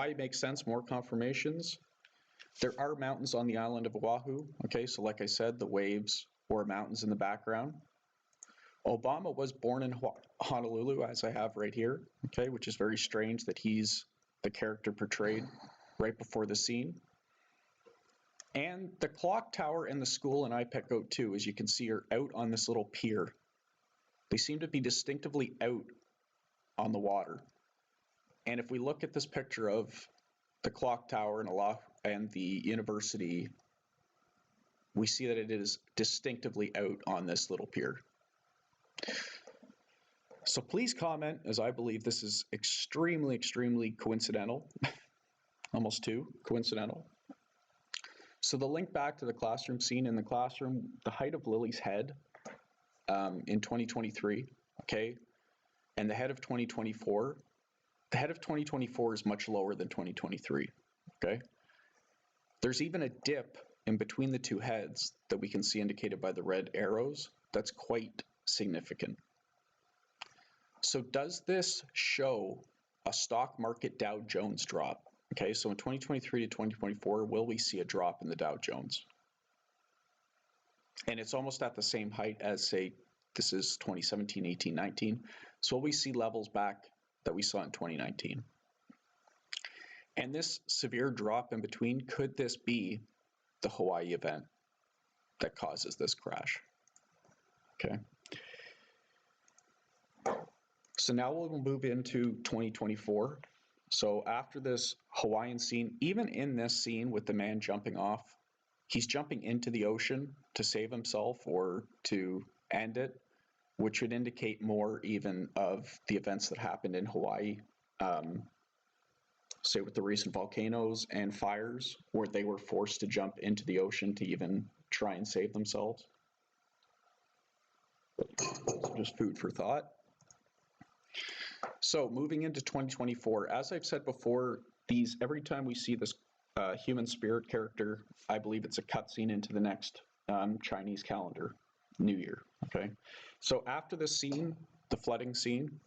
Hawaii makes sense, more confirmations. There are mountains on the island of Oahu, okay, so like I said, the waves or mountains in the background. Obama was born in Honolulu, as I have right here, okay, which is very strange that he's the character portrayed right before the scene. And the clock tower and the school in Ipecac Goat 2, as you can see, are out on this little pier. They seem to be distinctively out on the water. And if we look at this picture of the clock tower and the university, we see that it is distinctively out on this little pier. So please comment, as I believe this is extremely, extremely coincidental, almost too coincidental. So the link back to the classroom scene, in the classroom, the height of Lily's head in 2023, okay, and the head of 2024, the head of 2024 is much lower than 2023, okay? There's even a dip in between the two heads that we can see indicated by the red arrows. That's quite significant. So does this show a stock market Dow Jones drop? Okay, so in 2023 to 2024, will we see a drop in the Dow Jones? And it's almost at the same height as, say, this is 2017, 18, 19. So will we see levels back that we saw in 2019? And this severe drop in between, could this be the Hawaii event that causes this crash? Okay. So now we'll move into 2024. So after this Hawaiian scene, even in this scene with the man jumping off, he's jumping into the ocean to save himself or to end it, which would indicate more even of the events that happened in Hawaii, say with the recent volcanoes and fires, where they were forced to jump into the ocean to even try and save themselves. So just food for thought. So moving into 2024, as I've said before, every time we see this human spirit character, I believe it's a cutscene into the next Chinese calendar, New Year, okay? So after this scene, the flooding scene,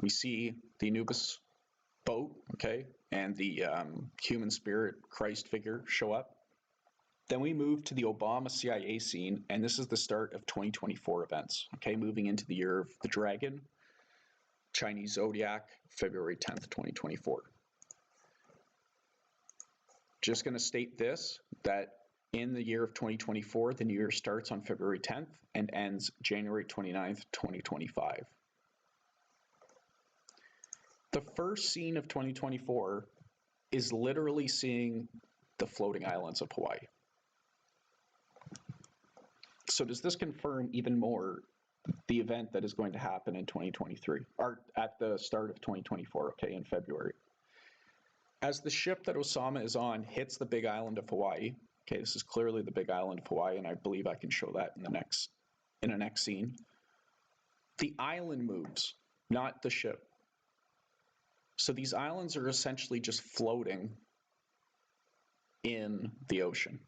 we see the Anubis boat, okay, and the human spirit Christ figure show up. Then we move to the Obama CIA scene, and this is the start of 2024 events, okay, moving into the year of the dragon, Chinese Zodiac, February 10th, 2024. Just going to state this, that in the year of 2024, the new year starts on February 10th and ends January 29th, 2025. The first scene of 2024 is literally seeing the floating islands of Hawaii. So does this confirm even more the event that is going to happen in 2023, or at the start of 2024, okay, in February? As the ship that Osama is on hits the big island of Hawaii, okay, this is clearly the big island of Hawaii, and I believe I can show that in the next scene. The island moves, not the ship. So these islands are essentially just floating in the ocean.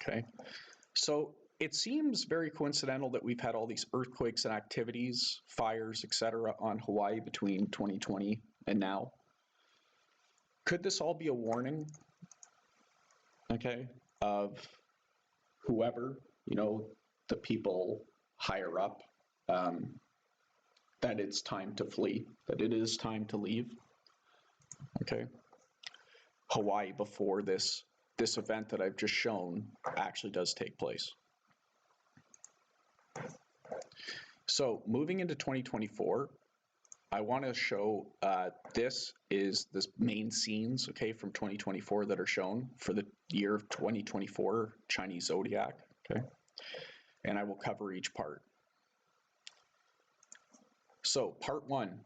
Okay, so it seems very coincidental that we've had all these earthquakes and activities, fires, etc. on Hawaii between 2020 and now. Could this all be a warning, okay, of whoever, you know, the people higher up, that it's time to flee, that it is time to leave, okay? Hawaii before this event that I've just shown actually does take place. So moving into 2024, I want to show this is the main scenes, okay, from 2024 that are shown for the year of 2024 Chinese Zodiac, okay? And I will cover each part. So part one,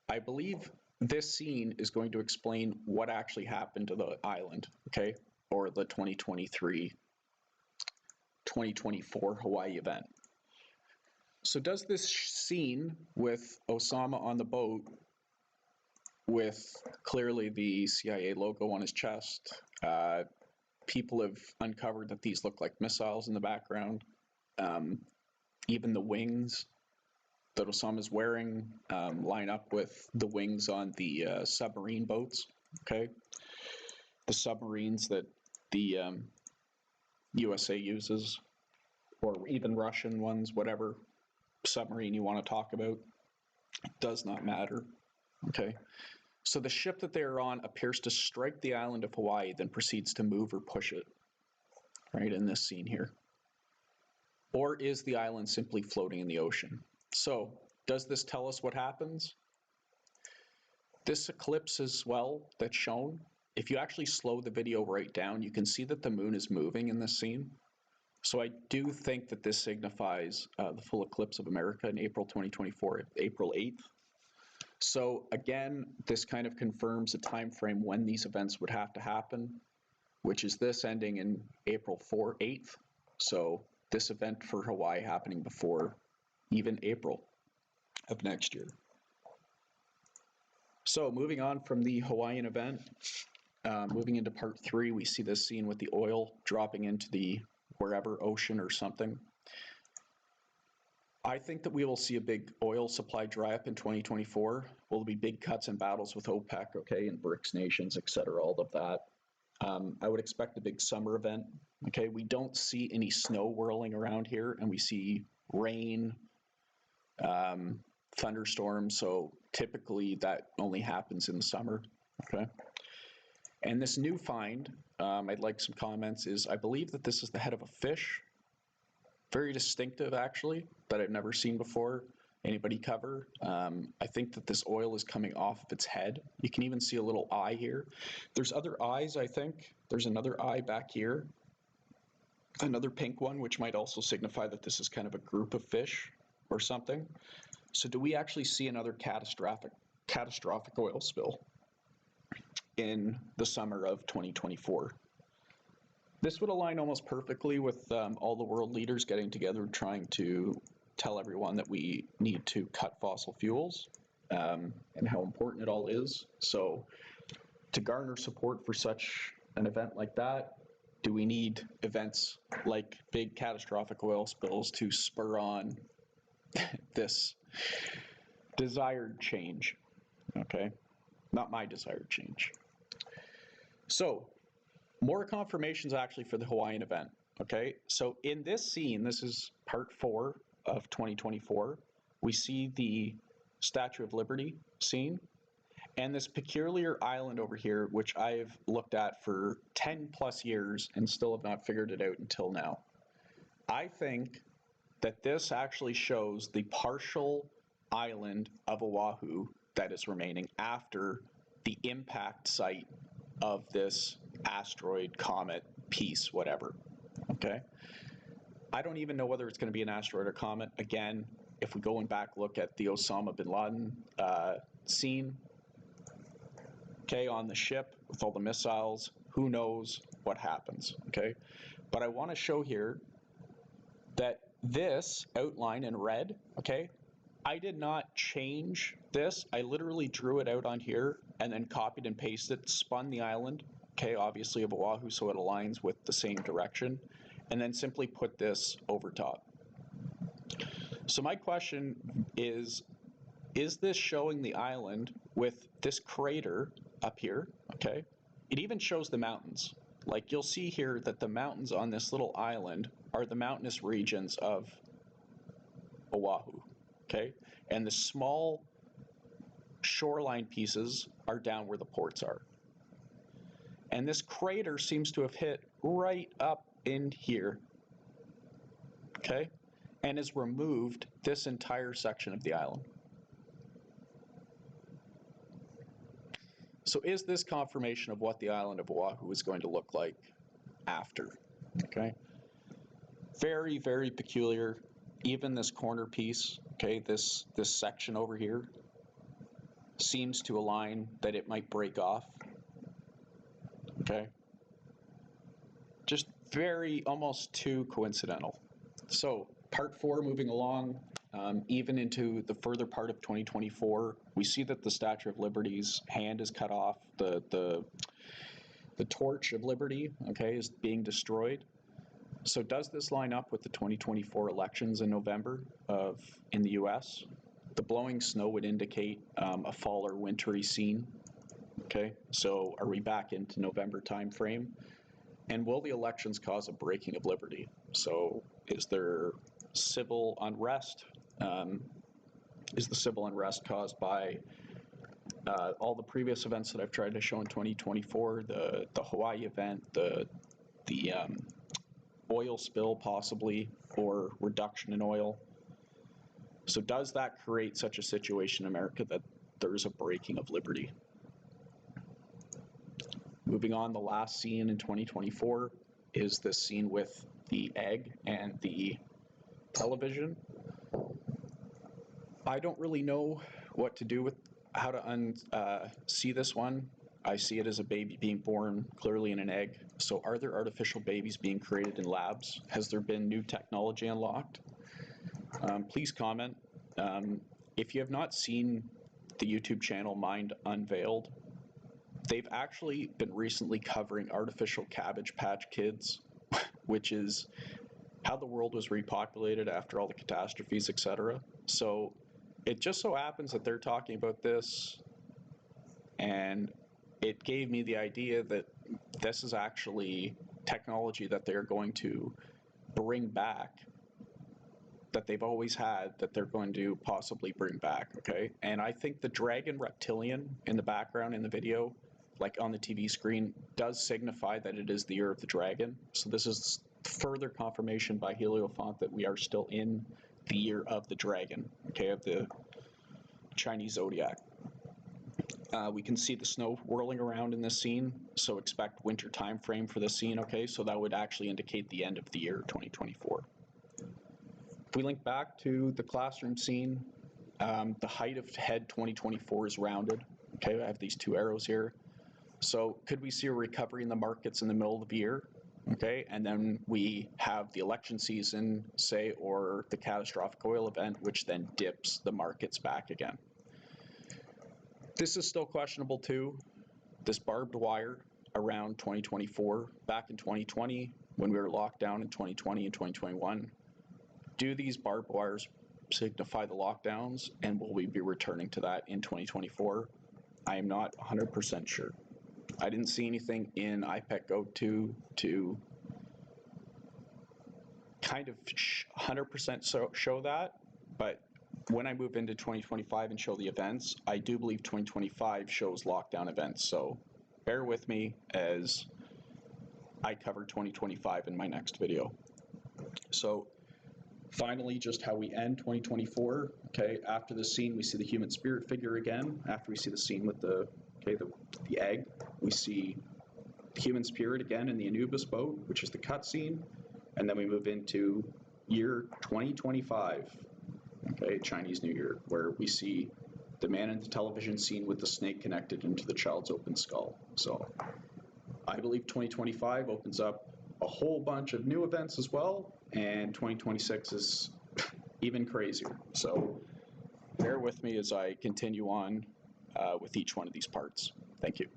I believe this scene is going to explain what actually happened to the island, okay, or the 2023-2024 Hawaii event. So does this scene with Osama on the boat with clearly the CIA logo on his chest, people have uncovered that these look like missiles in the background, even the wings, that Osama's wearing line up with the wings on the submarine boats, okay? The submarines that the USA uses, or even Russian ones, whatever submarine you want to talk about, does not matter, okay? So the ship that they are on appears to strike the island of Hawaii, then proceeds to move or push it, right, in this scene here. Or is the island simply floating in the ocean? So does this tell us what happens? This eclipse as well that's shown, if you actually slow the video right down, you can see that the moon is moving in this scene. So I do think that this signifies the full eclipse of America in April 2024, April 8th. So again, this kind of confirms a time frame when these events would have to happen, which is this ending in April 8th. So this event for Hawaii happening before even April of next year. So moving on from the Hawaiian event, moving into part 3, we see this scene with the oil dropping into the wherever ocean or something. I think that we will see a big oil supply dry up in 2024. Will be big cuts and battles with OPEC, okay, and BRICS nations, etc., all of that. I would expect a big summer event, okay? We don't see any snow whirling around here, and we see rain, thunderstorms, so typically that only happens in the summer, okay? And this new find, I'd like some comments, is I believe that this is the head of a fish. Very distinctive, actually, that I've never seen before anybody cover. I think that this oil is coming off of its head. You can even see a little eye here. There's other eyes, I think. There's another eye back here. Another pink one, which might also signify that this is kind of a group of fish or something. So do we actually see another catastrophic oil spill in the summer of 2024? This would align almost perfectly with all the world leaders getting together trying to tell everyone that we need to cut fossil fuels and how important it all is. So to garner support for such an event like that, do we need events like big catastrophic oil spills to spur on this desired change? Okay, not my desired change. So more confirmations actually for the Hawaiian event, okay? So in this scene, this is part 4 of 2024, we see the Statue of Liberty scene, and this peculiar island over here, which I've looked at for 10 plus years and still have not figured it out until now. I think that this actually shows the partial island of Oahu that is remaining after the impact site of this asteroid, comet, piece, whatever, okay? I don't even know whether it's going to be an asteroid or comet. Again, if we go and back look at the Osama bin Laden scene, okay, on the ship with all the missiles, who knows what happens, okay? But I want to show here that this outline in red, okay, I did not change this. I literally drew it out on here and then copied and pasted, spun the island, okay, obviously of Oahu, so it aligns with the same direction, and then simply put this over top. So my question is this showing the island with this crater up here, okay? It even shows the mountains. Like you'll see here that the mountains on this little island are the mountainous regions of Oahu, okay? And the small shoreline pieces are down where the ports are. And this crater seems to have hit right up in here, okay? And has removed this entire section of the island. So is this confirmation of what the island of Oahu is going to look like after, okay? Very, very peculiar. Even this corner piece, okay, this section over here seems to align that it might break off, okay? Just very, almost too coincidental. So part 4 moving along, even into the further part of 2024, we see that the Statue of Liberty's hand is cut off. The torch of liberty, okay, is being destroyed. So does this line up with the 2024 elections in November in the US? the blowing snow would indicate a fall or wintry scene. Okay, so are we back into November timeframe? And will the elections cause a breaking of liberty? So is there civil unrest? Is the civil unrest caused by all the previous events that I've tried to show in 2024, the Hawaii event, the oil spill possibly, or reduction in oil? So does that create such a situation in America that there's a breaking of liberty? Moving on, the last scene in 2024 is this scene with the egg and the television. I don't really know what to do with how to see this one. I see it as a baby being born clearly in an egg. So are there artificial babies being created in labs? Has there been new technology unlocked? Please comment. If you have not seen the YouTube channel Mind Unveiled, they've actually been recently covering artificial Cabbage Patch Kids, which is how the world was repopulated after all the catastrophes, etc. So it just so happens that they're talking about this, and it gave me the idea that this is actually technology that they're going to bring back, that they've always had, that they're going to possibly bring back, okay? And I think the dragon reptilian in the background in the video, like on the TV screen, does signify that it is the year of the dragon. So this is further confirmation by Hierophant that we are still in the year of the dragon, okay, of the Chinese zodiac. We can see the snow whirling around in this scene, so expect winter time frame for this scene, okay? So that would actually indicate the end of the year 2024. If we link back to the classroom scene, the height of head 2024 is rounded, okay? I have these two arrows here. So could we see a recovery in the markets in the middle of the year? Okay, and then we have the election season, say, or the catastrophic oil event, which then dips the markets back again. This is still questionable too. This barbed wire around 2024, back in 2020, when we were locked down in 2020 and 2021, do these barbed wires signify the lockdowns, and will we be returning to that in 2024? I am not 100% sure. I didn't see anything in IPEC Go 2 to kind of 100% show that, but when I move into 2025 and show the events, I do believe 2025 shows lockdown events, so bear with me as I cover 2025 in my next video. So finally, just how we end 2024, okay, after the scene we see the human spirit figure again. After we see the scene with the egg, we see the human spirit again in the Anubis boat, which is the cutscene, and then we move into year 2025, okay, Chinese New Year, where we see the man in the television scene with the snake connected into the child's open skull. So I believe 2025 opens up a whole bunch of new events as well, and 2026 is even crazier. So bear with me as I continue on with each one of these parts. Thank you.